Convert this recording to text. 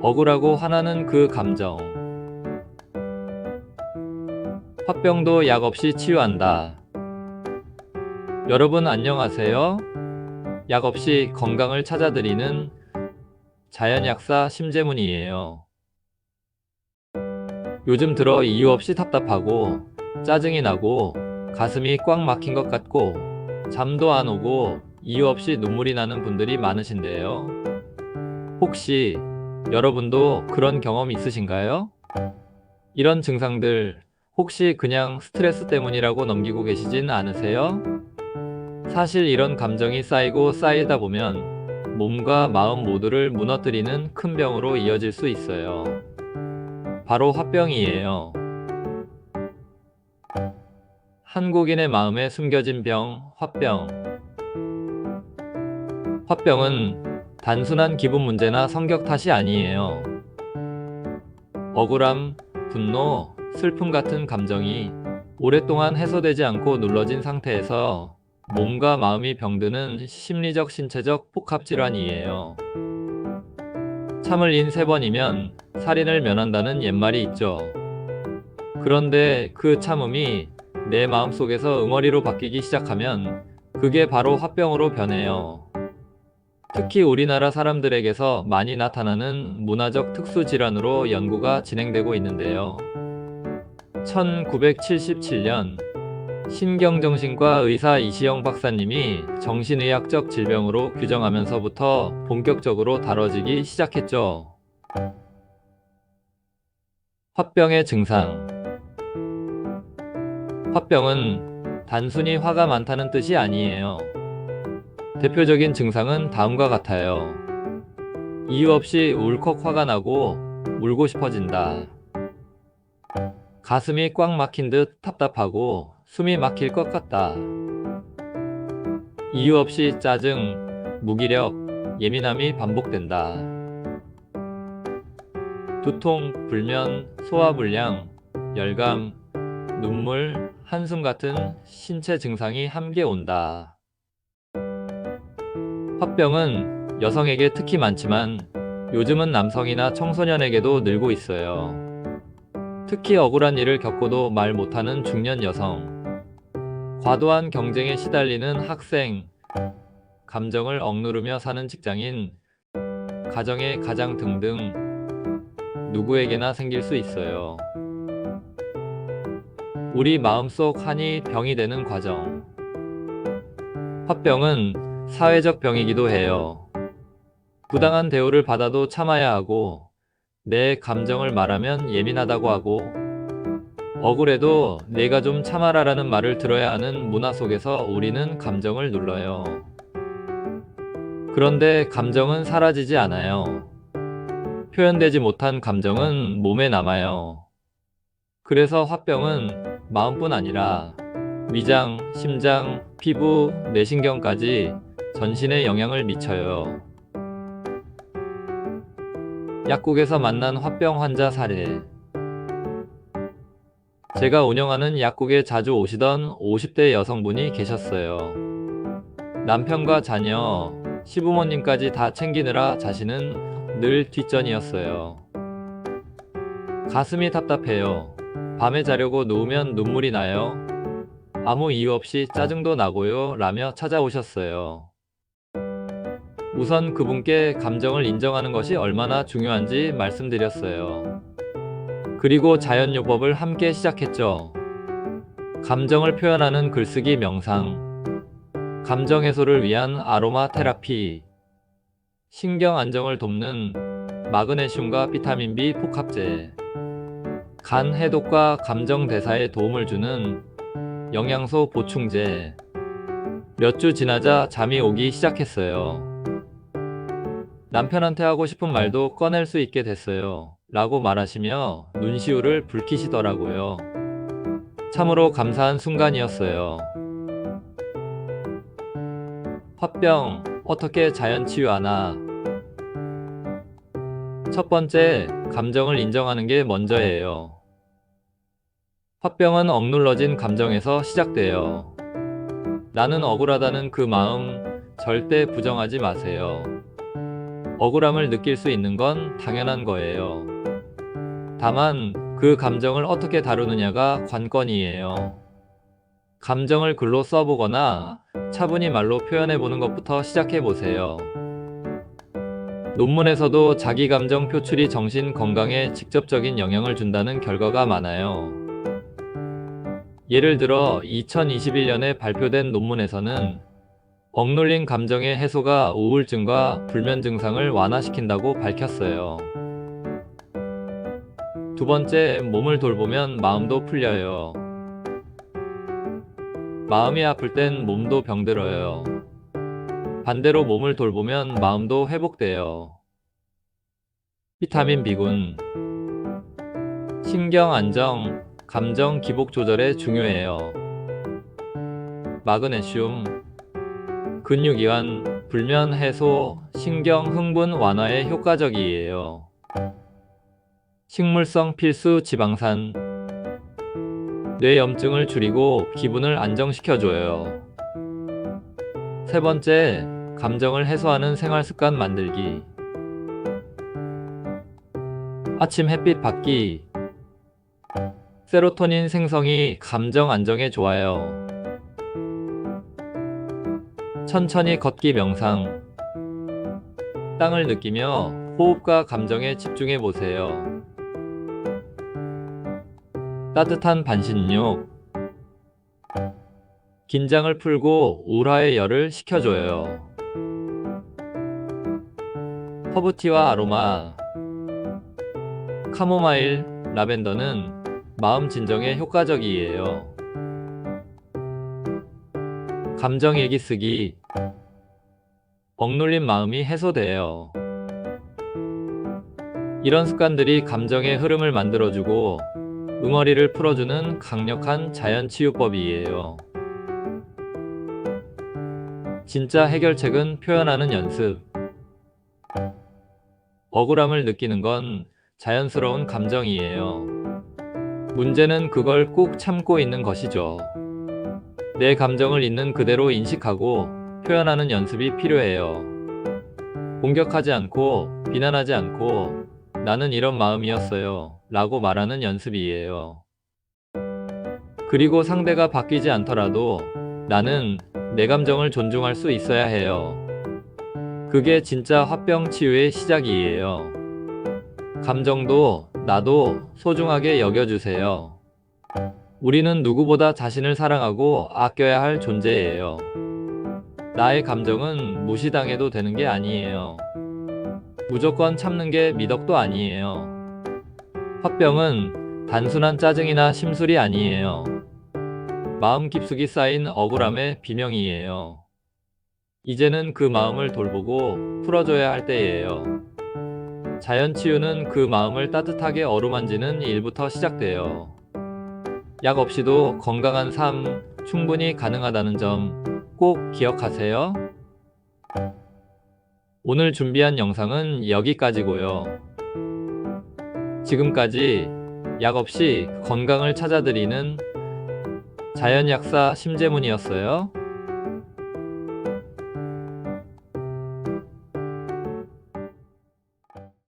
억울하고 화나는 그 감정. 화병도 약 없이 치유한다. 여러분 안녕하세요. 약 없이 건강을 찾아드리는 자연약사 심재문이에요. 요즘 들어 이유 없이 답답하고 짜증이 나고 가슴이 꽉 막힌 것 같고 잠도 안 오고 이유 없이 눈물이 나는 분들이 많으신데요. 혹시 여러분도 그런 경험 있으신가요? 이런 증상들 혹시 그냥 스트레스 때문이라고 넘기고 계시진 않으세요? 사실 이런 감정이 쌓이고 쌓이다 보면 몸과 마음 모두를 무너뜨리는 큰 병으로 이어질 수 있어요. 바로 화병이에요. 한국인의 마음에 숨겨진 병, 화병. 화병은 단순한 기분 문제나 성격 탓이 아니에요. 억울함, 분노, 슬픔 같은 감정이 오랫동안 해소되지 않고 눌러진 상태에서 몸과 마음이 병드는 심리적, 신체적 복합질환이에요. 참을 인 3번이면 살인을 면한다는 옛말이 있죠. 그런데 그 참음이 내 마음속에서 응어리로 바뀌기 시작하면 그게 바로 화병으로 변해요. 특히 우리나라 사람들에게서 많이 나타나는 문화적 특수질환으로 연구가 진행되고 있는데요. 1977년 신경정신과 의사 이시영 박사님이 정신의학적 질병으로 규정하면서부터 본격적으로 다뤄지기 시작했죠. 화병의 증상. 화병은 단순히 화가 많다는 뜻이 아니에요. 대표적인 증상은 다음과 같아요. 이유 없이 울컥 화가 나고 울고 싶어진다. 가슴이 꽉 막힌 듯 답답하고 숨이 막힐 것 같다. 이유 없이 짜증, 무기력, 예민함이 반복된다. 두통, 불면, 소화불량, 열감, 눈물, 한숨 같은 신체 증상이 함께 온다. 화병은 여성에게 특히 많지만 요즘은 남성이나 청소년에게도 늘고 있어요. 특히 억울한 일을 겪고도 말 못하는 중년 여성, 과도한 경쟁에 시달리는 학생, 감정을 억누르며 사는 직장인, 가정의 가장 등등 누구에게나 생길 수 있어요. 우리 마음속 한이 병이 되는 과정. 화병은 사회적 병이기도 해요. 부당한 대우를 받아도 참아야 하고, 내 감정을 말하면 예민하다고 하고, 억울해도 내가 좀 참아라라는 말을 들어야 하는 문화 속에서 우리는 감정을 눌러요. 그런데 감정은 사라지지 않아요. 표현되지 못한 감정은 몸에 남아요. 그래서 화병은 마음뿐 아니라 위장, 심장, 피부, 뇌신경까지 전신에 영향을 미쳐요. 약국에서 만난 화병 환자 사례. 제가 운영하는 약국에 자주 오시던 50대 여성분이 계셨어요. 남편과 자녀, 시부모님까지 다 챙기느라 자신은 늘 뒷전이었어요. 가슴이 답답해요. 밤에 자려고 누우면 눈물이 나요. 아무 이유 없이 짜증도 나고요. 라며 찾아오셨어요. 우선 그분께 감정을 인정하는 것이 얼마나 중요한지 말씀드렸어요. 그리고 자연요법을 함께 시작했죠. 감정을 표현하는 글쓰기 명상, 감정 해소를 위한 아로마 테라피, 신경 안정을 돕는 마그네슘과 비타민 B 복합제, 간 해독과 감정 대사에 도움을 주는 영양소 보충제. 몇 주 지나자 잠이 오기 시작했어요. 남편한테 하고 싶은 말도 꺼낼 수 있게 됐어요. 라고 말하시며 눈시울을 붉히시더라고요. 참으로 감사한 순간이었어요. 화병, 어떻게 자연 치유하나? 첫 번째, 감정을 인정하는 게 먼저예요. 화병은 억눌러진 감정에서 시작돼요. 나는 억울하다는 그 마음 절대 부정하지 마세요. 억울함을 느낄 수 있는 건 당연한 거예요. 다만 그 감정을 어떻게 다루느냐가 관건이에요. 감정을 글로 써보거나 차분히 말로 표현해보는 것부터 시작해보세요. 논문에서도 자기 감정 표출이 정신 건강에 직접적인 영향을 준다는 결과가 많아요. 예를 들어 2021년에 발표된 논문에서는 억눌린 감정의 해소가 우울증과 불면 증상을 완화시킨다고 밝혔어요. 두 번째, 몸을 돌보면 마음도 풀려요. 마음이 아플 땐 몸도 병들어요. 반대로 몸을 돌보면 마음도 회복돼요. 비타민 B군, 신경 안정, 감정 기복 조절에 중요해요. 마그네슘, 근육 이완, 불면 해소, 신경 흥분 완화에 효과적이에요. 식물성 필수 지방산, 뇌 염증을 줄이고 기분을 안정시켜줘요. 세 번째, 감정을 해소하는 생활 습관 만들기. 아침 햇빛 받기. 세로토닌 생성이 감정 안정에 좋아요. 천천히 걷기 명상. 땅을 느끼며 호흡과 감정에 집중해 보세요. 따뜻한 반신욕. 긴장을 풀고 우라의 열을 식혀줘요. 허브티와 아로마. 카모마일, 라벤더는 마음 진정에 효과적이에요. 감정 일기 쓰기. 억눌린 마음이 해소돼요. 이런 습관들이 감정의 흐름을 만들어주고 응어리를 풀어주는 강력한 자연치유법이에요. 진짜 해결책은 표현하는 연습. 억울함을 느끼는 건 자연스러운 감정이에요. 문제는 그걸 꾹 참고 있는 것이죠. 내 감정을 있는 그대로 인식하고 표현하는 연습이 필요해요. 공격하지 않고 비난하지 않고 나는 이런 마음이었어요 라고 말하는 연습이에요. 그리고 상대가 바뀌지 않더라도 나는 내 감정을 존중할 수 있어야 해요. 그게 진짜 화병 치유의 시작이에요. 감정도 나도 소중하게 여겨주세요. 우리는 누구보다 자신을 사랑하고 아껴야 할 존재예요. 나의 감정은 무시당해도 되는 게 아니에요. 무조건 참는 게 미덕도 아니에요. 화병은 단순한 짜증이나 심술이 아니에요. 마음 깊숙이 쌓인 억울함의 비명이에요. 이제는 그 마음을 돌보고 풀어줘야 할 때예요. 자연 치유는 그 마음을 따뜻하게 어루만지는 일부터 시작돼요. 약 없이도 건강한 삶 충분히 가능하다는 점 꼭 기억하세요. 오늘 준비한 영상은 여기까지고요. 지금까지 약 없이 건강을 찾아드리는 자연약사 심재문이었어요.